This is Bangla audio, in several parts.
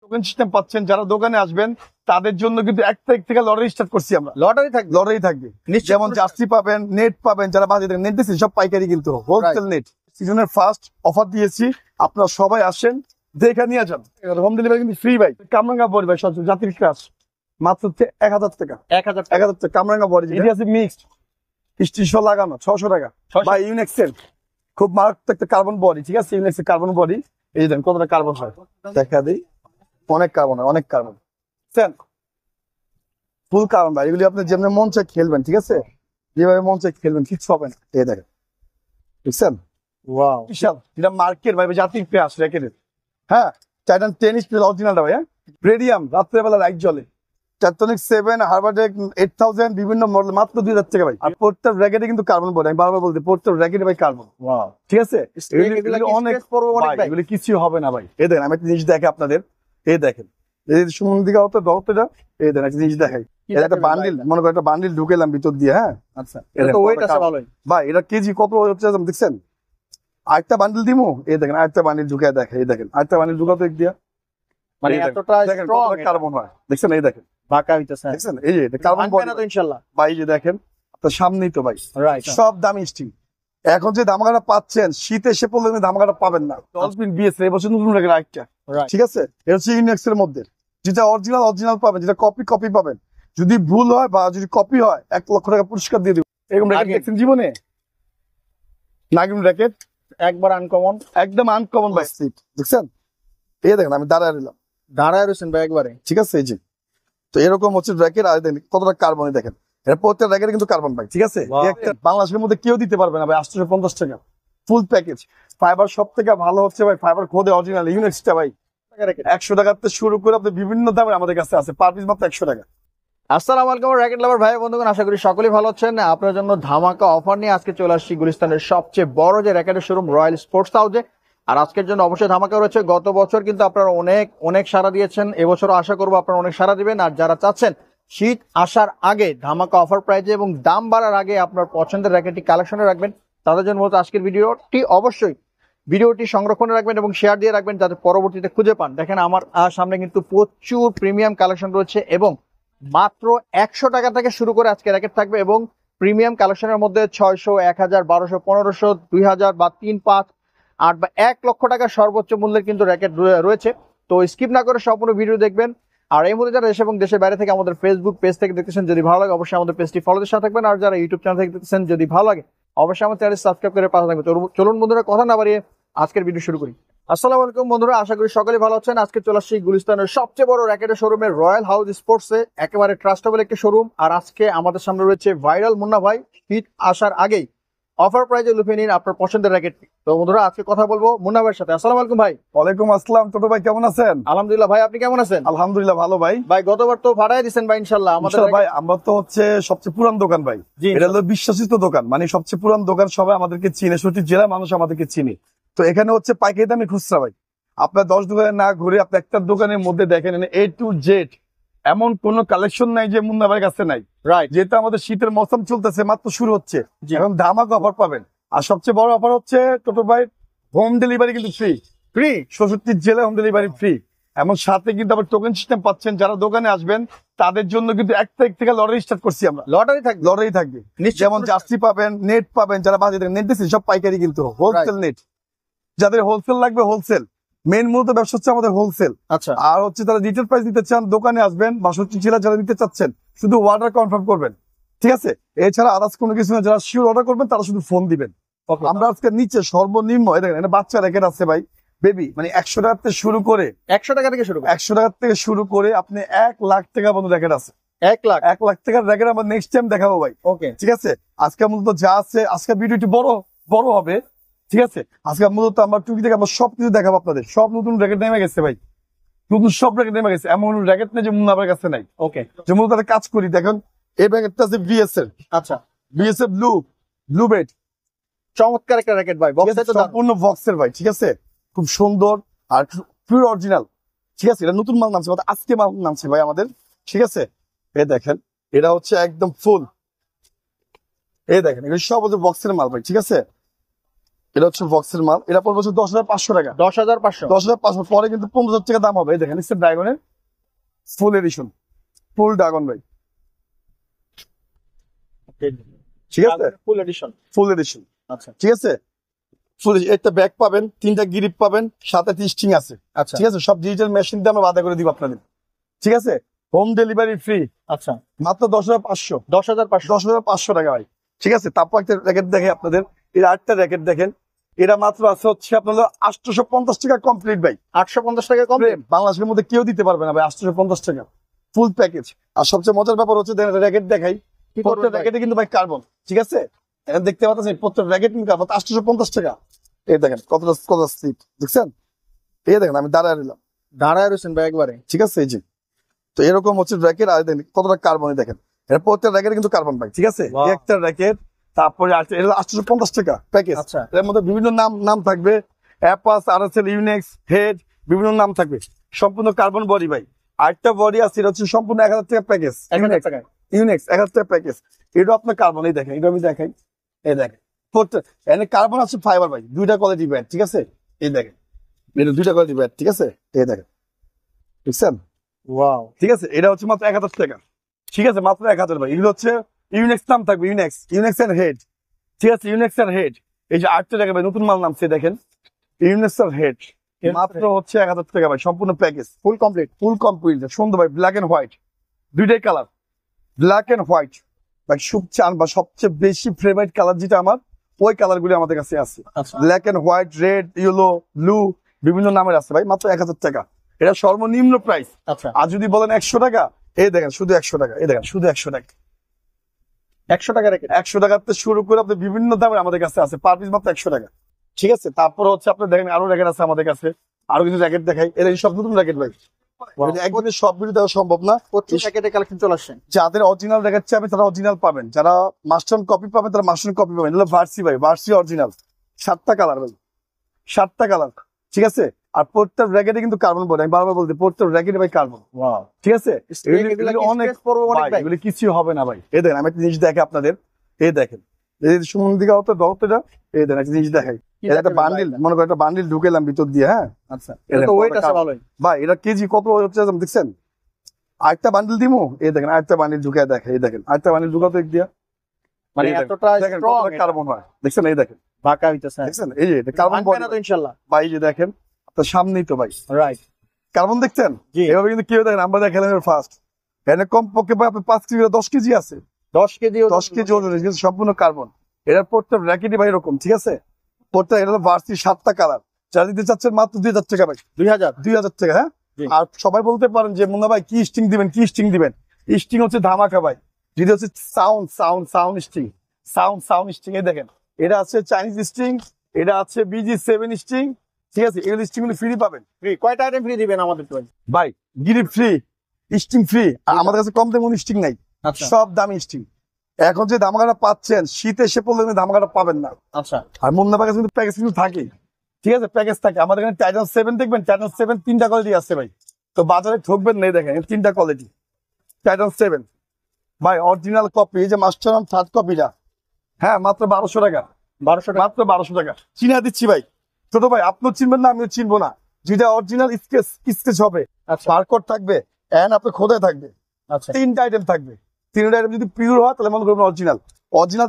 টোকেন সিস্টেম পাচ্ছেন। যারা দোকানে আসবেন তাদের জন্য কিন্তু 1 তারিখ থেকে লটারি স্টার্ট করছি আমরা। লটারি থাকবে, যেমন জার্সি পাবেন, নেট পাবেন। যারা বাজে নেট দিচ্ছি সব পাইকারি, কিন্তু হোলসেল নেট। সিজনের ফার্স্ট অফার দিয়েছি, আপনারা সবাই আসেন, দেখে নিয়ে যান। হোম ডেলিভারি কিন্তু ফ্রি ভাই। কামরাঙ্গা বড়ি ভাই, সবচেয়ে জাতির ক্লাস, মাত্র হচ্ছে 1000 টাকা। 1000 টাকা কামরাঙ্গা বড়ি, এটা আছে মিক্সড, স্টিশো লাগানো 600 টাকা ভাই। ইউনেক্সেল খুব মারাত্মক একটা কার্বন বডি, ঠিক আছে? ইউনেক্সেল কার্বন বডি, এই দেন কতটা কার্বন হয় দেখা দিই। অনেক কার্বন হয়, অনেক কার্বন, ফুল কার্বন ভাই। এগুলি আপনি যেমন মন চাই খেলবেন, ঠিক আছে? যেভাবে মন চাই খেলবেন, কিচ্ছু হবে না। এই দেখেন, বুঝছেন? ওয়াও, বিশাল। এটা মার্কেট ভাই, জাতির পেঁয়াজ র্যাকেটের। হ্যাঁ, টাইটান টেনিস অরিজিনালটা ভাই। হ্যাঁ, রেডিয়াম রাত্রেবেলা লাইট জ্বলে। টেকটনিক 7, হারবারটেক 8000, বিভিন্ন মডেল, মাত্র 2000 টাকা ভাই। আর প্রত্যেক র্যাকেটে কিন্তু কার্বন বডি, আমি বারবার বলতে, প্রত্যেক র্যাকেটে ভাই কার্বন। ঠিক আছে, অনেক এগুলি কিছু হবে না ভাই। এই দেখেন, আমি একটা জিনিস দেখে আপনাদের, এই দেখেন, এই সুমন দিকে হতো দরটা, এই দেখেন একটা জিনিস দেখাই। একটা বান্ডিল, মনে করেন একটা বান্ডিল ঢুকেলাম ভিতর দিয়ে। হ্যাঁ, আচ্ছা, ভাই এটা কেজি কত হচ্ছে দেখছেন? আরেকটা বান্ডিল দিমু, এই দেখেন আরেকটা বান্ডিল ঢুকে দেখে, এই দেখেন আরেকটা বান্ডিল ঢুকাতো এক দিয়া, মানে এতটা স্ট্রং কার্বন হয়। দেখছেন, এই দেখেন বাঁকা হইতেছে, দেখছেন? এই যে কার্বন বডি তো ইনশাআল্লাহ ভাই। এই যে দেখেন আপনার সামনেই তো ভাই, সব দামি স্টিল। এখন যে ধামাকাটা পাচ্ছেন, শীতে এসে পড়লে ধামাকাটা পাবেন না। ডলফিন বিএস এবছর নতুন রেখে আরেকটা, ঠিক আছে? এটা হচ্ছে ইউনিক্সের মধ্যে, যেটা অরিজিনাল পাবেন, যেটা কপি পাবেন। যদি ভুল হয় বা যদি কপি হয়, 1 লক্ষ টাকা পুরস্কার দিয়ে দিব। এরকম র্যাকেট দেখছেন জীবনে? নাগিন র্যাকেট একবার আনকমন, একদম আনকমন ভাই। দেখছেন, এই দেখেন আমি দাঁড়ায় রয়েছেন ভাই একবারে, ঠিক আছে? এই যে তো এরকম হচ্ছে র্যাকেট। আর দেখেন কতটা কার্বন, দেখেন এটা প্রত্যেক র্যাকেটে কিন্তু কার্বন ভাই, ঠিক আছে? বাংলাদেশের মধ্যে কেউ দিতে পারবে না ভাই 850 টাকা ফুল প্যাকেজ। ফাইবার সব থেকে ভালো হচ্ছে ভাই, ফাইবার খোদে অরিজিনাল ইউনিক্সটা ভাই। 100 টাকাতে শুরু করে আপনি বিভিন্ন দামে আমাদের কাছে আছে, পার পিস মাত্র 100 টাকা। আসসালামু আলাইকুম র্যাকেট লাভার ভাই বন্ধুগণ, আশা করি সকলেই ভালো আছেন। আপনার জন্য ধামাকা অফার নিয়ে আজকে চলে আসছি গুলিস্তানের সবচেয়ে বড় যে র্যাকেটের শোরুম রয়্যাল স্পোর্টস হাউসে। আর আজকের জন্য অবশ্যই ধামাকা রয়েছে। গত বছর কিন্তু আপনারা অনেক সাড়া দিয়েছেন, এবছরও আশা করবো আপনারা অনেক সাড়া দিবেন। আর যারা চাচ্ছেন শীত আসার আগে ধামাকা অফার প্রাইজে এবং দাম বাড়ার আগে আপনার পছন্দের র্যাকেটটি কালেকশনে রাখবেন, তাদের জন্য মূলত আজকের ভিডিওটি সংরক্ষণে রাখবেন এবং শেয়ার দিয়ে রাখবেন যাতে পরবর্তীতে খুঁজে পান। দেখেন আমার সামনে কিন্তু প্রচুর প্রিমিয়াম কালেকশন রয়েছে এবং মাত্র 100 টাকা থেকে শুরু করে আজকে র্যাকেট থাকবে। এবং প্রিমিয়াম কালেকশনের মধ্যে 600, 1000, 1200, 1500, 2000 বা 3, 5, 8 বা 1 লক্ষ টাকা সর্বোচ্চ মূল্যের কিন্তু র্যাকেট রয়েছে। তো স্কিপ না করে সম্পূর্ণ ভিডিও দেখবেন। আর এই মুহূর্তে যারা দেশ এবং দেশের বাইরে থেকে আমাদের ফেসবুক পেজ থেকে দেখতেছেন, যদি ভালো লাগে অবশ্যই আমাদের পেজটি ফলোদের সাথে থাকবেন। আর যারা ইউটিউব চ্যানেল থেকে দেখতেছেন, যদি ভালো লাগে অবশ্যই আমাদের চ্যানেল সাবস্ক্রাইব করে পাশে থাকবেন। চলুন বন্ধুরা, কথা না বাড়িয়ে আজকের ভিডিও শুরু করি। আসসালামু আলাইকুম বন্ধুরা, আশা করি সকলে ভালো আছেন। আজকে চলে আসছি গুলিস্তানের সবচেয়ে বড় র্যাকেটের শোরুমে রয়্যাল হাউস স্পোর্টসে, একেবারে ট্রাস্টেবল একটি শোরুম। আর আজকে আমাদের সামনে রয়েছে ভাইরাল মুন্না ভাই। শীত আসার আগেই অফার প্রাইজে লুফে নিন আপনার পছন্দের র্যাকেটটি। তো বন্ধুরা আজকে কথা বলবো মুন্না ভাইয়ের সাথে। আসসালামু আলাইকুম ভাই। ওয়ালাইকুম আসসালাম ছোট ভাই, কেমন আছেন? আলহামদুলিল্লাহ ভাই, আপনি কেমন আছেন? আলহামদুলিল্লাহ ভালো ভাই। ভাই গতবার তো ভাড়ায় দিচ্ছেন ভাই, ইনশাল্লাহ আমাদের ভাই আমরা তো হচ্ছে সবচেয়ে পুরান দোকান ভাই, এটা হলো বিশ্বাসিত দোকান, মানে সবচেয়ে পুরান দোকান, সবাই আমাদেরকে চিনে, সত্যি জেলা মানুষ আমাদেরকে চিনে। তো এখানে হচ্ছে পাইকারি দামে খুচরা ভাই। আপনার 10 দোকানে না ঘুরে আপনি একটা দোকানের মধ্যে দেখেন A to Z এমন কোন কালেকশন নাই যে মুন্না ভাইয়ের কাছে নাই। রাইট, যেহেতু আমাদের শীতের মৌসুম চলতেছে, মাত্র শুরু হচ্ছে, এখন ধামাকা অফার পাবেন। আর সবচেয়ে বড় অফার হচ্ছে ছোট ভাই, হোম ডেলিভারি কিন্তু ফ্রি 66 জেলায় হোম ডেলিভারি ফ্রি। এমন সাথে কিন্তু আবার টোকেন সিস্টেম পাচ্ছেন। যারা দোকানে আসবেন তাদের জন্য কিন্তু 1 তারিখ থেকে লটারি স্টার্ট করছি আমরা। লটারি থাকবে, যেমন জার্সি পাবেন, নেট পাবেন। যারা বাজে নেট দিচ্ছি সব পাইকারি, কিন্তু হোলসেল নেট। যাদের হোলসেল লাগবে হোলসেল, মেন মূলত ব্যবসা হচ্ছে আমাদের হোলসেল। আচ্ছা, আর হচ্ছে তারা রিটেল প্রাইস দিতে চান, দোকানে আসবেন। 62 জেলা যারা নিতে চাচ্ছেন শুধু অর্ডার কনফার্ম করবেন, ঠিক আছে? এছাড়া আদার্স কোনো কিছু না, যারা শিওর অর্ডার করবেন তারা শুধু ফোন দিবেন। আমরা আজকে নিচে সর্বনিম্ন দেখেন বাচ্চা র্যাকেট আছে ভাই, বেবি, মানে 100 টাকা থেকে শুরু করে 100 টাকা থেকে শুরু করে আপনি 1 লাখ টাকা পর্যন্ত র্যাকেট আছে। 1 লাখ টাকার র্যাকেট আমরা নেক্সট টাইম দেখাবো ভাই। ওকে, ঠিক আছে? আজকে মূলত যা আছে, আজকে ভিডিওটি বড় হবে, ঠিক আছে? আজকে মূলত আমরা টুকি থেকে আমরা সবকিছু দেখাবো আপনাদের। সব নতুন র্যাকেট নেমে গেছে ভাই, নতুন সব র্যাকেট নেমে গেছে, এমন র্যাকেট নেই যে মুন্না ভাইয়ের কাছে নাই। ওকে, যে মূলত কাজ করি দেখেন, এই র্যাকেটটা আছে বিএস এর। আচ্ছা, বিএস এর ব্লু বেড, চমৎকার একটা র্যাকেট ভাই, সম্পূর্ণ বক্সের ভাই, ঠিক আছে? খুব সুন্দর আর পিওর অরিজিনাল, ঠিক আছে? এটা নতুন মাল নামছে, আজকে মাল নামছে ভাই আমাদের, ঠিক আছে? এই দেখেন, এটা হচ্ছে একদম ফুল, এই দেখেন এগুলো সব হচ্ছে বক্সের মাল ভাই, ঠিক আছে? এটা হচ্ছে বক্সের মাল, এটা পড়বে হচ্ছে 10,500 টাকা। 10,500। 10,500 পরে কিন্তু 15,000 টাকা দাম হবে। এই দেখেন নিচ্ছে ড্রাগনের ফুল এডিশন, ফুল ড্রাগন ভাই, ঠিক আছে, ফুল এডিশন। ফুল এডিশন, আচ্ছা ঠিক আছে, ফুল। একটা ব্যাগ পাবেন, 3টা গ্রিপ পাবেন, সাথে স্টিং আছে, আচ্ছা ঠিক আছে। সব ডিজিটাল মেশিন দিয়ে আমরা বাধা করে দিব আপনাদের, ঠিক আছে। হোম ডেলিভারি ফ্রি, আচ্ছা। মাত্র 10,500। 10,500। 10,500 টাকা ভাই, ঠিক আছে। তারপর একটা র্যাকেট দেখে আপনাদের, এর আরেকটা র্যাকেট দেখেন, এটা মাত্র আছে হচ্ছে আপনার 850 টাকা কমপ্লিট ভাই। 850 টাকা কম। বাংলাদেশের মধ্যে কেউ দিতে পারবে না ভাই 850 টাকা ফুল প্যাকেজ। আর সবচেয়ে মজার ব্যাপার হচ্ছে র্যাকেট দেখাই, কি করবেন প্রত্যেক ভাই? র্যাকেটে কিন্তু ভাই কার্বন, ঠিক আছে। এখানে দেখতে পাচ্ছেন প্রত্যেক র্যাকেট কিন্তু কার্বন, 850 টাকা। এই দেখেন কতটা স্লিপ দেখছেন, এই দেখেন আমি দাঁড়ায় নিলাম, দাঁড়ায় রয়েছেন ভাই একবারে। ঠিক আছে। এই যে তো এরকম হচ্ছে র্যাকেট, আর দেখেন কতটা কার্বন, দেখেন এটা প্রত্যেক র্যাকেটে কিন্তু কার্বন ভাই, ঠিক আছে। Wow. একটা র্যাকেট, তারপরে এটা 850 টাকা প্যাকেজ। আচ্ছা। এর মধ্যে বিভিন্ন নাম থাকবে, অ্যাপাস, আরএসএল, ইউনেক্স, হেড, বিভিন্ন নাম থাকবে, সম্পূর্ণ কার্বন বডি ভাই। আরেকটা বডি আছে, এটা হচ্ছে সম্পূর্ণ 1000 টাকা প্যাকেজ, 1000 টাকা। ইউনেক্স 1000 টাকা প্যাকেজ। এটা আপনার কার্বন, এই দেখেন, এটা আমি দেখাই, এই দেখেন প্রত্যেক এখানে কার্বন আছে, ফাইবার ভাই, 2টা কোয়ালিটি ব্যাট, ঠিক আছে। এই দেখেন এটা 2টা কোয়ালিটি ব্যাট, ঠিক আছে, এই দেখেন দেখছেন, ওয়াও। ঠিক আছে। এটা হচ্ছে মাত্র 1000 টাকা, ঠিক আছে, মাত্র 1000 ভাই। এগুলো হচ্ছে ইউনেক্স নাম থাকবে, ইউনেক্স এর হেড, ঠিক আছে, ইউনেক্স এর হেড। এই যে 8 টাকা ভাই, নতুন মাল নামছে দেখেন, ইউনেক্স এর হেড, মাত্র হচ্ছে 1000 টাকা ভাই, সম্পূর্ণ package, full complete. Full complete, সুন্দর ভাই, ব্ল্যাক এন্ড হোয়াইট, 2টাই কালার, ব্ল্যাক এন্ড হোয়াইট ভাই। সবচেয়ে বেশি ফেভারিট কালার যেটা আমার, ওই কালার গুলি আমাদের কাছে আছে, আচ্ছা black and white, red, yellow, blue, বিভিন্ন নামের আছে ভাই, মাত্র 1000 টাকা। এটা সর্বনিম্ন প্রাইস। আচ্ছা। আর যদি বলেন 100 টাকা, এই দেখেন শুধু 100 টাকা, এই দেখেন শুধু 100 টাকা, 100 টাকা রেখে 100 টাকাতে শুরু করে আপনি বিভিন্ন দামের আমাদের কাছে আছে, পার পিস মাত্র 100 টাকা, ঠিক আছে। তারপর হচ্ছে আপনি দেখেন আরো র্যাকেট আছে আমাদের কাছে, আরো কিছু র্যাকেট দেখাই, এর এই সব নতুন র্যাকেট ভাই, একদিনে সব ভিডিও দেওয়া সম্ভব না। প্রচুর প্যাকেটে কালেকশন চলে আসছে। যাদের অরিজিনাল র্যাকেট চাবেন তারা অরিজিনাল পাবেন, যারা মাস্টার কপি পাবেন তারা মাস্টার কপি পাবেন। এগুলো ভার্সি ভাই, ভার্সি অরিজিনাল, 7টা কালার ভাই, 7টা কালার, ঠিক আছে। আর প্রত্যেক র্যাকেটে কিন্তু কার্বন বলে, আমি বারবার বলতে, প্রত্যেক র্যাকেটে ভাই কার্বন, ওয়াও। ঠিক আছে। এগুলো কি অনেক স্পেস পড়বে অনেক ভাই। এগুলি কিছু হবে না ভাই। এই দেখেন আমি একটা জিনিস দেখে আপনাদের, এই দেখেন এই সুমন দিকে হতো দত্তটা, এই দেখেন একটা জিনিস দেখাই, কি এটা একটা দেখেন বান্ডিল, ভাই? মনে করেন একটা বান্ডিল ঢুকেলাম ভিতর দিয়ে, হ্যাঁ আচ্ছা এই এটা তো দেখেন ওয়েট কতটা আছে কার্বন। ভালোই। ভাই এটা কেজি কত হচ্ছে দেখছেন। আরেকটা বান্ডিল দিমু, এই দেখেন আরেকটা বান্ডিল ঢুকে দেখে, এই দেখেন আরেকটা বান্ডিল ঢুকাতো এক দিয়া, মানে এই দেখেন, এতটা দেখেন স্ট্রং কতটা কার্বন হয়, দেখছেন, এই দেখেন, বাঁকা হইতেছে। দেখছেন এই যে কার্বন ভাঙবে না তো ইনশাআল্লাহ। ভাই, এই যে দেখেন আপনার সামনেই তো ভাই রাইট। কার্বন দেখছেন, জি। এভাবে কিন্তু কেউ দেখেন, আমরা দেখালাম ফার্স্ট। এখানে কমপক্ষে ভাই আপনার 5 কেজি 10 কেজি আছে, 10 কেজি 10 কেজি ওজন, কিন্তু সম্পূর্ণ কার্বন। এটার প্রত্যেক র্যাকেটই ভাই এরকম, ঠিক আছে। প্রত্যেক এটা হলো ভার্সি, 7টা কালার, যারা দিতে চাচ্ছেন মাত্র 2000 টাকা ভাই, 2000। 2000 টাকা, হ্যাঁ। জি। আর সবাই বলতে পারেন যে মুন্না ভাই কি স্টিং দিবেন, কি স্টিং দিবেন। স্টিং হচ্ছে ধামাকা ভাই, যদি হচ্ছে সাউন্ড স্টিং, সাউন্ড স্টিং। এই দেখেন এটা আছে চাইনিজ স্টিং, এটা আছে BG7 স্টিং, ঠিক আছে। এগুলো স্টিং গুলো ফ্রি পাবেন ফ্রি কয়টা আইটেম ফ্রি দিবেন আমাদের তো? ভাই, গিরিপ ফ্রি, স্টিং ফ্রি। আমাদের কাছে কম দামে স্টিং নাই, আচ্ছা সব দামি স্টিং। এখন যে ধামাকাটা পাচ্ছেন, শীত এসে পড়লে কিন্তু ধামাকাটা পাবেন না। আচ্ছা। আর মুন্না ভাই কাছে কিন্তু প্যাকেজ কিন্তু থাকে, ঠিক আছে, প্যাকেজ থাকে। আমাদের এখানে টাইটান 7 দেখবেন, টাইটান 7 3টা কোয়ালিটি আছে ভাই, তো বাজারে ঠকবেন নেই, দেখেন 3টা কোয়ালিটি টাইটান 7 ভাই, অরিজিনাল কপি। এই যে মাস্টার থার্ড কপিটা, হ্যাঁ, মাত্র 1200 টাকা, 1200 টাকা। মাত্র 1200 টাকা চিনা দিচ্ছি ভাই। ছোট ভাই আপনিও চিনবেন না, আমিও চিনবো না, যেটা অরিজিনাল স্কেচ হবে, আচ্ছা বারকোড থাকবে, এন্ড আপনার খোদাই থাকবে, আচ্ছা 3টা আইটেম থাকবে। 3টা আইটেম যদি পিওর হয় তাহলে মনে করবেন অরিজিনাল।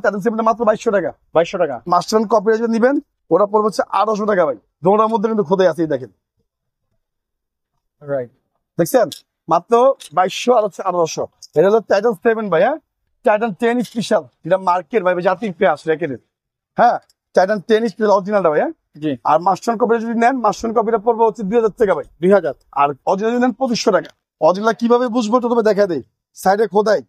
টাইটান 7 মাত্র 2200 টাকা। 2200 টাকা। মাস্টার কপি যদি নিবেন ওরা পড়বে হচ্ছে 800 টাকা ভাই। দোনোটার মধ্যে কিন্তু খোদাই আছে, এই দেখেন রাইট। দেখছেন, মাত্র 2200 আর হচ্ছে 800। এটা হলো টাইটান 7 ভাই, হ্যাঁ। টাইটান 10 স্পেশাল, এটা মার্কেট ভাই, জাতির পেঁয়াজ র্যাকেটের, হ্যাঁ। টাইটান 10 স্পেশাল অরিজিনালটা ভাই, হ্যাঁ। জি। আর মাস্টার কপিটা যদি নেন, মাস্টার কপিটা পড়বে হচ্ছে 2000 টাকা ভাই, 2000। আর অরিজিনাল যদি নেন 2500 টাকা। অরিজিনাল কিভাবে বুঝবো তো তবে দেখা দেই, সাইডে খোদাই,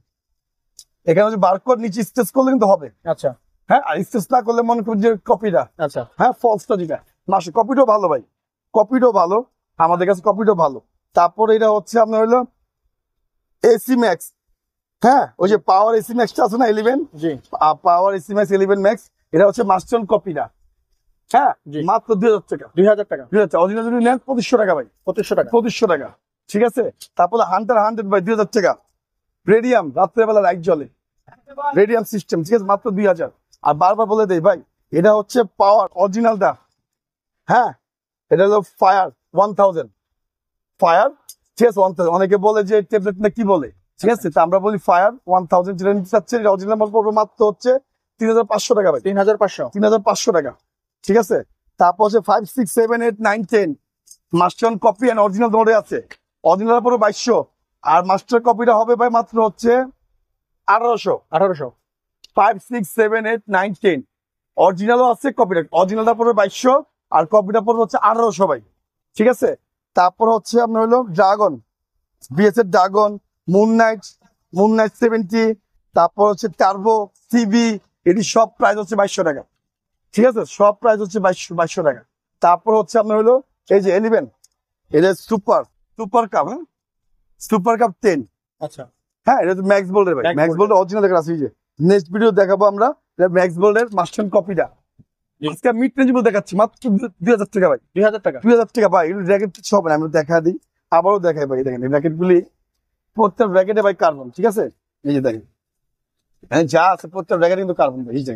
এখানে যদি বারকোড নিচে স্কেচ করলে কিন্তু হবে, আচ্ছা হ্যাঁ। আর স্কেচ না করলে মনে করুন যে কপিটা, আচ্ছা হ্যাঁ, ফলসটা যেটা মাসে, কপিটাও ভালো ভাই, কপিটাও ভালো, আমাদের কাছে কপিটাও ভালো। তারপর এটা হচ্ছে আপনার হলো এসি ম্যাক্স, হ্যাঁ, ওই যে পাওয়ার এসি ম্যাক্সটা আছে না 11, জি পাওয়ার এসি ম্যাক্স 11 ম্যাক্স, এটা হচ্ছে মাস্টার কপিটা, হ্যাঁ, জি। মাত্র 2000 টাকা। 2000 টাকা। 2000 অরিজিনাল যদি নেন 2500 টাকা ভাই, 2500 টাকা। 2500 টাকা, ঠিক আছে। তারপরে হান্টার 100 ভাই 2000 টাকা। রেডিয়াম রাত্রেবেলা লাইট জ্বলে, রেডিয়াম সিস্টেম, ঠিক আছে, মাত্র 2000। আর বারবার বলে দেই ভাই, এটা হচ্ছে পাওয়ার অরিজিনালটা। হ্যাঁ, এটা হলো ফায়ার 1000 ফায়ার, ঠিক আছে 1000। অনেকে বলে যে ট্যাবলেট না কি বলে, ঠিক আছে, তা আমরা বলি ফায়ার 1000 যেটা নিতে চাচ্ছেন এটা অরিজিনাল মাল পড়বে মাত্র হচ্ছে 3500 টাকা ভাই। 3500 3500 টাকা, ঠিক আছে। তারপর হচ্ছে 5 6 7 8 9 10 মাস্টার কপি এন্ড অরিজিনাল মোডে আছে। অরিজিনাল পুরো 2200 আর মাস্টার কপিটা হবে ভাই মাত্র হচ্ছে 1800। 5 6 7 8 9 10 অরিজিনালও আছে, কপিটা অরিজিনালটা পড়বে 2200 আর কপিটা পড়বে হচ্ছে 1800 ভাই, ঠিক আছে। তারপর হচ্ছে আপনার হলো ড্রাগন, বিএস এর ড্রাগন, মুন নাইট 70, তারপর হচ্ছে টার্বো, সিবি, এটি সব প্রাইস হচ্ছে 2200 টাকা, ঠিক আছে। সব প্রাইস হচ্ছে 2200 টাকা। তারপর হচ্ছে আপনার হলো এই যে 11, এটা সুপার কাপ, হ্যাঁ সুপার কাপ 10, আচ্ছা হ্যাঁ এটা ম্যাক্স বোল্ডের ভাই, ম্যাক্স বোল্ডের অরিজিনাল দেখা আছে। এই যে নেক্সট ভিডিও দেখাবো আমরা ম্যাক্স বোল্ডের মাস্টার কপিটা। আজকে মিড রেঞ্জ বলে দেখাচ্ছি মাত্র 2000 টাকা ভাই। 2000 টাকা 2000 টাকা ভাই। এগুলো র্যাকেট কিছু হবে না, আমি দেখা দিই, আবারও দেখাই ভাই। দেখেন এই র্যাকেট গুলি প্রত্যেক র্যাকেটে ভাই কার্বন, ঠিক আছে। এই যে দেখেন হ্যাঁ যা আছে প্রত্যেক র্যাকেটে কিন্তু কার্বন ভাই, এই যে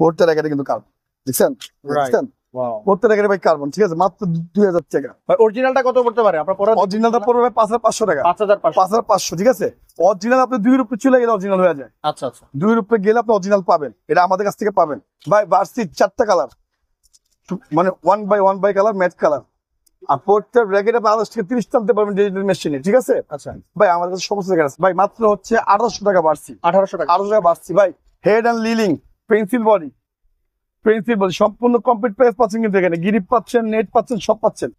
প্রত্যেক র্যাকেটে কিন্তু কার্বন, দেখছেন দেখছেন ওয়াও প্রত্যেক র্যাকেটে ভাই কার্বন, ঠিক আছে, মাত্র 2000 টাকা। ভাই অরিজিনালটা কত পড়তে পারে আপনার পরে? অরিজিনালটা পড়বে ভাই 5500 টাকা। 5500 5500, ঠিক আছে। অরিজিনাল আপনি 2 রুপে চলে গেলে অরিজিনাল হয়ে যায়। আচ্ছা 2 রুপে গেলে আপনি অরিজিনাল পাবেন, এটা আমাদের কাছ থেকে পাবেন ভাই। ভার্সির 4টা কালার, মানে 1 বাই কালার, ম্যাট কালার। আর প্রত্যেক র্যাকেটে 5 থেকে 30 টানতে পারবেন ডিজিটাল মেশিনে, ঠিক আছে। আচ্ছা ভাই আমাদের কাছে সমস্ত র্যাকেট আছে ভাই, মাত্র হচ্ছে 1800 টাকা ভার্সি। 1800 টাকা 1800 টাকা ভার্সি ভাই। হেড অ্যান্ড লিলিং পেন্সিল বডি সম্পূর্ণ কমপ্লিট প্রাইস পাচ্ছেন, কিন্তু এখানে গ্রিপ পাচ্ছেন, নেট পাচ্ছেন, সব পাচ্ছেন,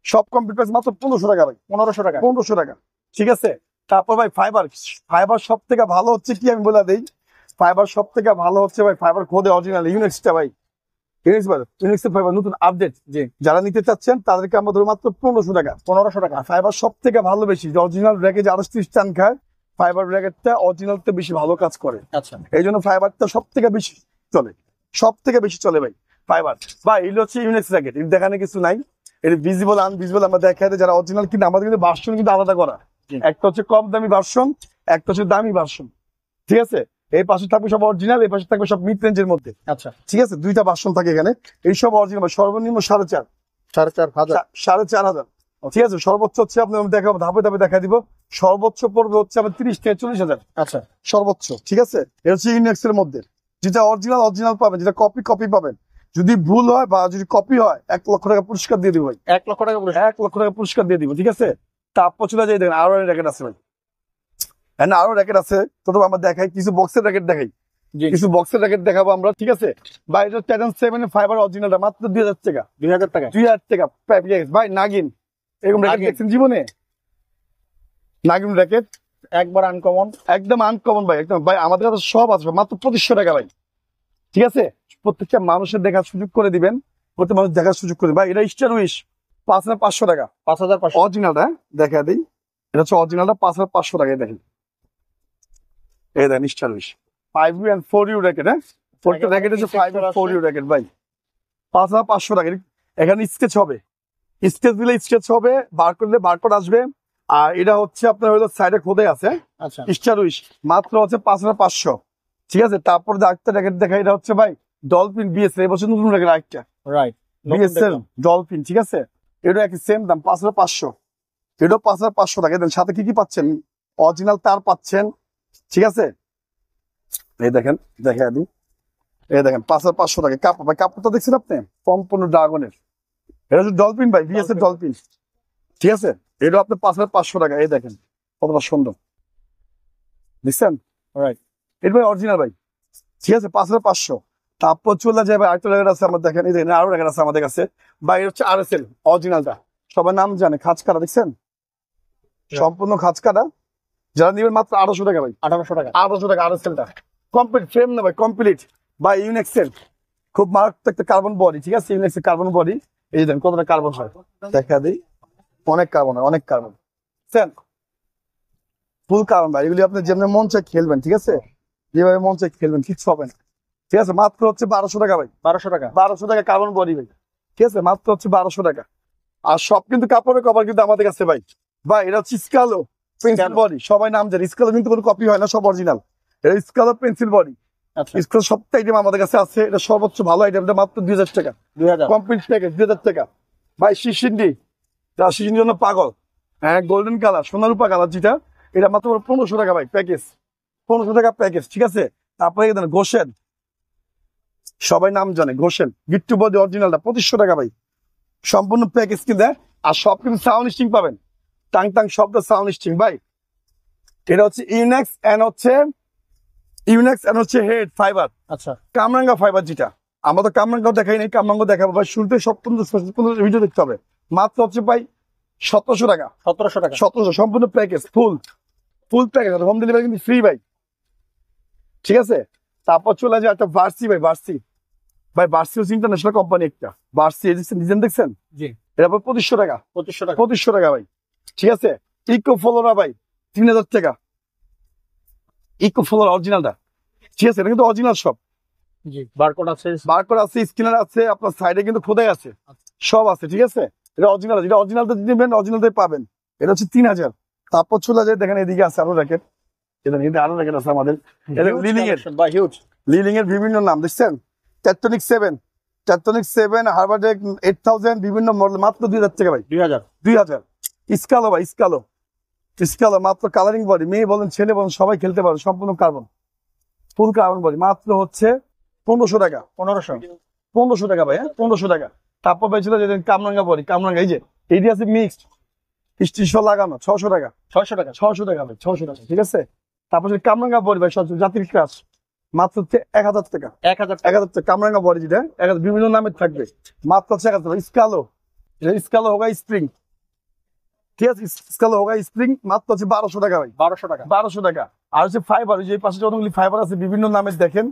সব কমপ্লিট প্রাইস মাত্র 1500 টাকা ভাই। 1500 টাকা 1500 টাকা, ঠিক আছে। তারপর ভাই ফাইবার সব থেকে ভালো হচ্ছে কি আমি বলে দেই, ফাইবার সব থেকে ভালো হচ্ছে ভাই ফাইবার খোদে অরিজিনাল ইউনিক্সটা ভাই। ইউনিক্সের ফাইবার নতুন আপডেট, জি যারা নিতে চাচ্ছেন তাদেরকে আমরা ধরে মাত্র 1500 টাকা। 1500 টাকা ফাইবার সব থেকে ভালো বেশি, অরিজিনাল র্যাকেট 38 টান খায়, ফাইবার র্যাকেটটা অরিজিনালতে বেশি ভালো কাজ করে। আচ্ছা এই জন্য ফাইবারটা সব থেকে বেশি চলে, সব থেকে বেশি চলে ভাই ফাইবার। ভাই এগুলো হচ্ছে ইউনিক্স র্যাকেট, এর দেখানে কিছু নাই, এর ভিজিবল আনভিজিবল আমরা দেখাই দেয় যারা অরিজিনাল, কিন্তু আমাদের কিন্তু ভার্সন কিন্তু আলাদা করা। একটা হচ্ছে কম দামি ভার্সন, একটা হচ্ছে দামি ভার্সন, ঠিক আছে। এই পাশে থাকবে সব অরিজিনাল, এই পাশে থাকবে সব মিড রেঞ্জের মধ্যে, আচ্ছা ঠিক আছে। 2টা ভার্সন থাকে এখানে, এই সব অরিজিনাল সর্বনিম্ন 4500, 4500, ঠিক আছে। সর্বোচ্চ হচ্ছে আপনি দেখাবো ধাপে ধাপে দেখা দিব, সর্বোচ্চ পড়বে হচ্ছে আমার 30 থেকে 40,000 আচ্ছা সর্বোচ্চ, ঠিক আছে। এটা হচ্ছে ইউনিক্স এর মধ্যে, যেটা অরিজিনাল পাবেন, যেটা কপি পাবেন। যদি ভুল হয় বা যদি কপি হয় 1 লক্ষ টাকা পুরস্কার দিয়ে দিব ভাই। 1 লক্ষ টাকা 1 লক্ষ টাকা পুরস্কার দিয়ে দিব, ঠিক আছে। তারপর চলে যাই, দেখেন আরো র্যাকেট আছে ভাই, হ্যাঁ আরো র্যাকেট আছে। তো আমরা দেখাই কিছু বক্সের র্যাকেট দেখাই, কিছু বক্সের র্যাকেট দেখাবো আমরা, ঠিক আছে। ভাই এটা টাইটান 7 এর ফাইবার অরিজিনালটা মাত্র 2000 টাকা। 2000 টাকা 2000 টাকা ভাই। নাগিন এরকম র্যাকেট দেখছেন জীবনে? নাগিন র্যাকেট একবার আনকমন, একদম আনকমন ভাই, একদম ভাই। আমাদের কাছে সব আছে মাত্র 2500 টাকা ভাই, ঠিক আছে। প্রত্যেকটা মানুষের দেখার সুযোগ করে দিবেন, প্রত্যেক মানুষ দেখার সুযোগ করে দিবেন ভাই। এটা স্টার উইশ 5500 টাকা, 5500 অরিজিনালটা দেখা দিই। এটা হচ্ছে অরিজিনালটা 5500 টাকা, দেখেন এই দেখেন star wish 5U and 4U racket, হ্যাঁ 4টা র্যাকেট হচ্ছে 5 and 4U র্যাকেট ভাই, 5500 টাকা। এখানে স্কেচ হবে, স্কেচ দিলে স্কেচ হবে, বার করলে বারকোড আসবে। আর এটা হচ্ছে আপনার হলো সাইডে খোদে আছে, আচ্ছা স্টার উইশ মাত্র হচ্ছে 5500, ঠিক আছে। তারপর আরেকটা র্যাকেট দেখা, এটা হচ্ছে ভাই ডলফিন বিএস, এই বছর নতুন র্যাকেট আরেকটা রাইট বিএস ডলফিন, ঠিক আছে। এটা একই সেম দাম 5500, এটাও 5500 টাকা। দেন সাথে কি পাচ্ছেন, অরিজিনাল তার পাচ্ছেন, ঠিক আছে। এই দেখেন দেখে আমি, এই দেখেন 5500 টাকা কাপড় ভাই। কাপড়টা দেখছেন আপনি সম্পূর্ণ ড্রাগনের, এটা হচ্ছে ডলফিন ভাই, বিএস এর ডলফিন, ঠিক আছে। এটা আপনার 5500 টাকা। এই দেখেন কতটা সুন্দর, দেখছেন রাইট এটা ভাই অরিজিনাল ভাই, ঠিক আছে 5500। তারপর চলে যায় ভাই আরেকটা র্যাকেট আছে আমার, দেখেন এই দেখেন আরো র্যাকেট আছে আমাদের কাছে ভাই। এটা হচ্ছে RSL অরিজিনালটা, সবার নাম জানে, খাঁজ কাটা, দেখছেন সম্পূর্ণ খাঁজ কাটা। যারা নেবেন মাত্র 1800 টাকা ভাই, 1800 টাকা 1800 টাকা। RSLটা কমপ্লিট ফ্রেম না ভাই, কমপ্লিট ভাই। ইউনিক্সের খুব মারাত্মক একটা কার্বন বডি, ঠিক আছে। ইউনিক্সের কার্বন বডি, এই দেখেন কতটা কার্বন হয় দেখা দিই, অনেক কার্বন হয়, অনেক কার্বন, ফুল কার্বন ভাই। এগুলি আপনি যেমন মন চাই খেলবেন, ঠিক আছে, যেভাবে মন চাই খেলবেন, কিচ্ছু হবে না, ঠিক আছে। মাত্র হচ্ছে 1200 টাকা ভাই, 1200 টাকা 1200 টাকা কার্বন বডি ভাই, ঠিক আছে, মাত্র হচ্ছে 1200 টাকা। আর সব কিন্তু কাপড়ের কভার কিন্তু আমাদের কাছে ভাই। ভাই এটা হচ্ছে স্কালো পেন্সিল বডি, সবাই নাম জানে। স্কালো কিন্তু কোনো কপি হয় না, সব অরিজিনাল। এটা স্কালো পেন্সিল বডি, আচ্ছা স্কুল সবটা আইটেম আমাদের কাছে আছে। এটা সর্বোচ্চ ভালো আইটেমটা মাত্র 2000 টাকা, 2000 কমপ্লিট প্যাকেজ 2000 টাকা ভাই। শিশিন্ডি, যা শিশিন্ডির জন্য পাগল, হ্যাঁ গোল্ডেন কালার সোনারূপা কালার যেটা, এটা মাত্র 1500 টাকা ভাই প্যাকেজ, 1500 টাকা প্যাকেজ, ঠিক আছে। তারপরে এখানে গোসেন, সবাই নাম জানে গোসেন, গিট্টু বডি অরিজিনালটা 2500 টাকা ভাই, সম্পূর্ণ প্যাকেজ কিনে। আর সব কিন্তু সাউন্ড স্টিং পাবেন, টাং টাং শব্দ সাউন্ড স্টিং ভাই। এটা হচ্ছে ইউনেক্স এন্ড হচ্ছে হেড ফাইবার, আচ্ছা কামরাঙ্গা ফাইবার যেটা। আমরা তো কামরাঙ্গাও দেখাই নাই, কামরাঙ্গা দেখাবো ভাই। শুরুতে 17 ভিডিও দেখতে হবে। মাত্র হচ্ছে ভাই 1700 টাকা, 1700 টাকা 1700 সম্পূর্ণ package, full package, home delivery কিন্তু ফ্রি ভাই, ঠিক আছে। তারপর চলে যায় একটা ভার্সি ভাই, ভার্সি হচ্ছে ইন্টারন্যাশনাল কোম্পানি একটা, ভার্সি ডিজাইন দেখছেন, জি এটা 2500 টাকা, 2500 টাকা 2500 টাকা ভাই, ঠিক আছে। ইকো ফলোরা ভাই 3000 টাকা, ইকো ফলোরা অরিজিনালটা, ঠিক আছে। এটা কিন্তু অরিজিনাল সব, জি বারকোড আছে বারকোড আছে, স্ক্যানার আছে, আপনার সাইডে কিন্তু খোদাই আছে, সব আছে, ঠিক আছে। এটা অরিজিনাল, যেটা অরিজিনালটা দিবেন অরিজিনালটাই পাবেন। এটা হচ্ছে 3000। তারপর চলে যায় দেখেন এদিকে আছে আরো র্যাকেট, এটা আরো র্যাকেট আছে আমাদের। লিলিং এর, বাই হিউজ লিলিং এর বিভিন্ন নাম দেখছেন, টেকটনিক 7 হারবার্ডেক 8000, বিভিন্ন মডেল, মাত্র 2000 টাকা ভাই, 2000 স্কালো ভাই, স্কালো মাত্র কালারিং বডি, মেয়ে বলেন ছেলে বলেন সবাই খেলতে পারে, সম্পূর্ণ কার্বন, ফুল কার্বন বডি, মাত্র হচ্ছে 1500 টাকা, 1500 টাকা ভাই, হ্যাঁ 1500 টাকা। তারপর ভাই ছিল যে কামরাঙ্গা বডি, কামরাঙ্গা এই যে এইটি আছে মিক্সড, স্টিশন লাগানো 600 টাকা, 600 টাকা 600 টাকা ভাই, 600 টাকা, ঠিক আছে। তারপর যে কামরাঙ্গা বডি ভাই, জাতির ক্লাস, মাত্র হচ্ছে 1000 টাকা, 1000 1000 টাকা কামরাঙ্গা বডি যেটা, 1000 বিভিন্ন নামের থাকবে, মাত্র হচ্ছে 1000 টাকা। স্কালো হোগা স্প্রিং, ঠিক আছে, স্কালো হোগা স্প্রিং মাত্র হচ্ছে 1200 টাকা ভাই, 1200 টাকা। আর হচ্ছে ফাইবার, যে পাশে যতগুলি ফাইবার আছে বিভিন্ন নামের, দেখেন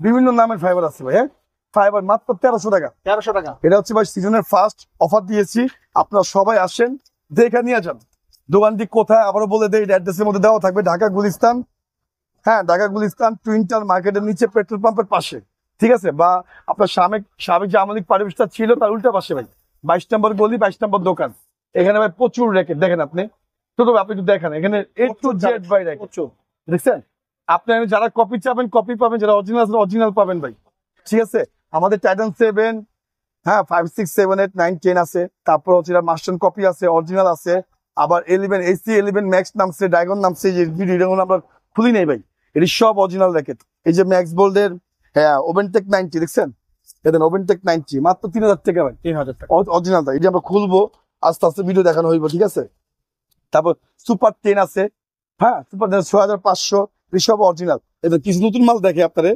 বিভিন্ন নামের ফাইবার আছে ভাই, হ্যাঁ ফাইবার মাত্র 1300 টাকা, 1300 টাকা। এটা হচ্ছে ভাই সিজনের ফার্স্ট অফার দিয়েছি, আপনারা সবাই আসেন দেখে নিয়ে যান। দোকানটি কোথায় আবারও বলে দেয়, অ্যাড্রেসের মধ্যে দেওয়া থাকবে, ঢাকা গুলিস্তান, হ্যাঁ ঢাকা গুলিস্তান টুইন্টার মার্কেটের নিচে পেট্রোল পাম্পের পাশে, ঠিক আছে। বা আপনার সাবেক যে আমলিক পরিবেশটা ছিল তার উল্টা পাশে ভাই, 22 নম্বর গলি, 22 নম্বর দোকান। এখানে ভাই প্রচুর র্যাকেট, দেখেন আপনি তো আপনি একটু দেখেন, এখানে A to Z ভাই র্যাকেট, দেখছেন আপনি। যারা কপি চাবেন কপি পাবেন, যারা অরিজিনাল পাবেন ভাই, ঠিক আছে। আমাদের টাইটান 7, হ্যাঁ 5 6 7 8 9 10 আছে। তারপর হচ্ছে মাস্টার কপি আছে, অরিজিনাল আছে। আবার 11 AC 11 ম্যাক্স নামছে, ড্রাগন নামছে, যে ভিডিও আমরা খুলি নেই ভাই, এটি সব অরিজিনাল র্যাকেট। এই যে ম্যাক্স বোল্ডের, হ্যাঁ ওভেনটেক 90 দেখছেন, এদের ওভেনটেক 90 মাত্র 3000 টাকা ভাই, 3000 টাকা অরিজিনালটা। এটি আমরা খুলবো, আস্তে আস্তে ভিডিও দেখানো হইব, ঠিক আছে। তারপর সুপার 10 আছে, হ্যাঁ সুপার 10 6500, এই সব অরিজিনাল। এদের কিছু নতুন মাল দেখে আপনারে,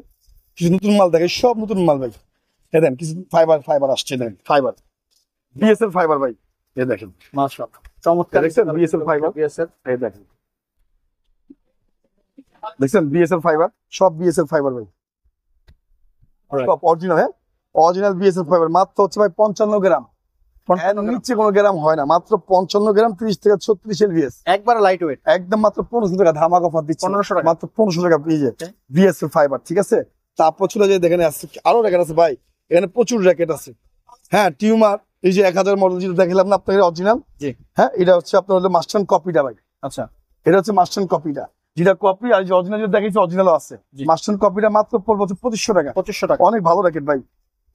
কিছু নতুন মাল দেখে, সব নতুন মাল ভাই। এ দেখেন কিছু ফাইবার আসছে, দেখেন ফাইবার, বিএসএল ফাইবার ভাই, এ দেখেন মাশাআল্লাহ চমৎকার, দেখছেন বিএসএল ফাইবার, এই দেখেন দেখছেন বিএসএল ফাইবার, সব বিএসএল ফাইবার ভাই, সব অরিজিনাল, হ্যাঁ অরিজিনাল বিএসএল ফাইবার। মাত্র হচ্ছে ভাই 55 গ্রাম, এর নিচে কোনো গ্রাম হয় না, মাত্র 55 গ্রাম, 30 থেকে 36 এলবিএস, একবার লাইট ওয়েট, একদম মাত্র 1500 টাকা ধামাক অফার দিচ্ছি, 1500 টাকা, মাত্র 1500 টাকা পেয়ে বিএসএল ফাইবার, ঠিক আছে। তারপর চলে যায় দেখেন আছে আরো র্যাকেট আছে ভাই, এখানে প্রচুর র্যাকেট আছে, হ্যাঁ টিউমার, এই যে 1000 মডেল যেটা দেখালাম না আপনাকে অরিজিনাল, জি হ্যাঁ এটা হচ্ছে আপনার হলো মাস্টার কপিটা ভাই, আচ্ছা এটা হচ্ছে মাস্টার কপিটা, যেটা কপি আর যে অরিজিনাল যেটা দেখাইছি অরিজিনালও আছে। মাস্টার কপিটা মাত্র পড়বে 2500 টাকা, 2500 টাকা, অনেক ভালো র্যাকেট ভাই,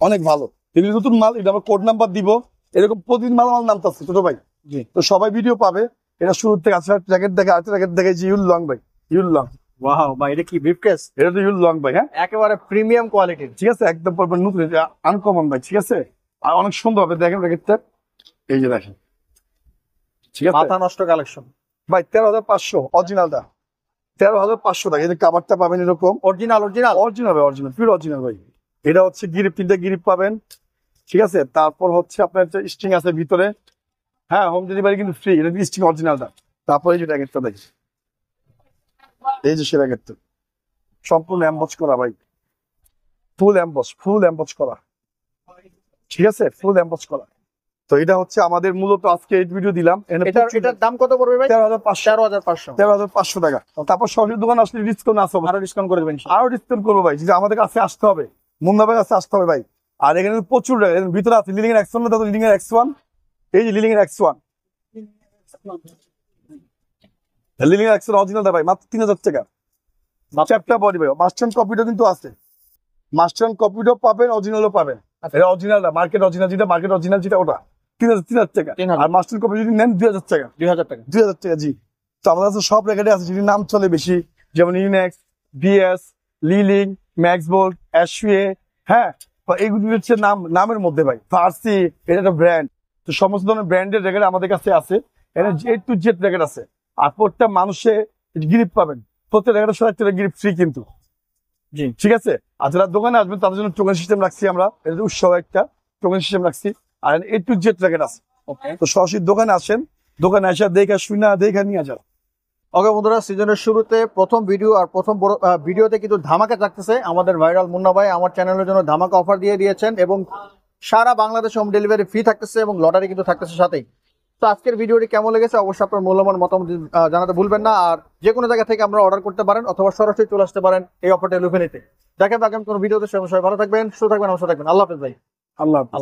অনেক ভালো। এগুলো নতুন মাল, এটা আমরা কোড নাম্বার দিব, এরকম প্রতিদিন মাল নামতেছে ছোট ভাই, জি তো সবাই ভিডিও পাবে। এটা শুরু থেকে আছে র্যাকেট দেখে, আরেকটা র্যাকেট দেখে যে ইউল লং ভাই, ইউল লং, ওয়াও ভাই এটা কি ব্রিফকেস, এটা তো ইউল লং ভাই, হ্যাঁ একেবারে প্রিমিয়াম কোয়ালিটির, ঠিক আছে, একদম পড়বে নতুন, আনকমন ভাই, ঠিক আছে। আর অনেক সুন্দর হবে, দেখেন র্যাকেটটা, এই যে দেখেন, ঠিক আছে মাথা নষ্ট কালেকশন ভাই, 13500 অরিজিনালটা, 13500 টাকা। এই যে কাভারটা পাবেন এরকম অরিজিনাল পিওর অরিজিনাল ভাই। এটা হচ্ছে গিরিপ, 3টা গিরিপ পাবেন, ঠিক আছে। তারপর হচ্ছে আপনার স্ট্রিং আছে ভিতরে, হ্যাঁ হোম ডেলিভারি কিন্তু ফ্রি, এটা স্ট্রিং অরিজিনালটা। তারপর এই যে র্যাকেটটা দেখি, এই যে সে র্যাকেটটা সম্পূর্ণ এমবস করা ভাই, ফুল এমবস করা, ঠিক আছে, ফুল এমবস করা। তো এটা হচ্ছে আমাদের মূলত আজকে এই ভিডিও দিলাম, এটার দাম কত পড়বে ভাই? 13500 টাকা। তারপর সরাসরি দোকান আসলে ডিসকাউন্ট আছে, আরো ডিসকাউন্ট করে দেবেন, আরো ডিসকাউন্ট করবো ভাই, যে আমাদের কাছে আসতে হবে, মুন্নাবের কাছে আসতে হবে ভাই। আর এখানে প্রচুর ভিতরে আছে লিলিং এর X1, লিলিং এর X1, এই যে লিলিং এর X1, লিলিং এর X1 অরিজিনালটা ভাই মাত্র 3000 টাকা, চ্যাপ্টার বডি ভাই মাস্টার কপিটা কিন্তু আছে, মাস্টার কপিটাও পাবেন, অরিজিনালও পাবেন। এটা অরিজিনাল না, মার্কেট অরিজিনাল যেটা ওটা 3,000 টাকা, 3,000 আর মাস্টার কপি যদি নেন 2,000 টাকা। 2,000 টাকা। 2,000 টাকা, জি। তো আমাদের কাছে সব রেকেটে আছে যদি নাম চলে বেশি, যেমন ইউনেক্স, বিএস, লিলিং, ম্যাক্সবোল্ট, অ্যাশওয়ে, হ্যাঁ, এইগুলি হচ্ছে নামের মধ্যে ভাই। ফার্সি এটা একটা ব্র্যান্ড, তো সমস্ত ধরনের ব্র্যান্ডের রেকেট আমাদের কাছে আছে। এটা A to Z রেকেট আছে, আর প্রত্যেকটা মানুষে গিফট পাবেন, প্রত্যেক রেকেটের সাথে একটা গিফট ফ্রি কিন্তু, জি। ঠিক আছে। আর যারা দোকানে আসবেন তাদের জন্য টোকেন সিস্টেম রাখছি আমরা, এটা উৎসব একটা টোকেন সিস্টেম রাখছি। আর A to Z রেকেট আছে, ওকে তো সরাসরি দোকানে আসেন, দোকানে এসে দেখে শুনে দেখে নিয়ে যান। ওকে বন্ধুরা, সিজনের শুরুতে প্রথম ভিডিও আর প্রথম ভিডিওতে কিন্তু ধামাকা থাকতেছে। আমাদের ভাইরাল মুন্না ভাই আমার চ্যানেলের জন্য ধামাকা অফার দিয়ে দিয়েছেন এবং সারা বাংলাদেশ হোম ডেলিভারি ফ্রি থাকতেছে এবং লটারি কিন্তু থাকতেছে সাথেই। তো আজকের ভিডিওটি কেমন লেগেছে অবশ্যই আপনার মূল্যবান মতামত জানাতে ভুলবেন না। আর যে কোনো জায়গা থেকে আমরা অর্ডার করতে পারেন অথবা সরাসরি চলে আসতে পারেন এই অফারটা লুফে নিতে। দেখেন আগামী কোনো ভিডিওতে, সবাই ভালো থাকবেন, সুস্থ থাকবেন, অবশ্যই থাকবেন। আল্লাহ হাফেজ ভাই। আল্লাহ হাফেজ।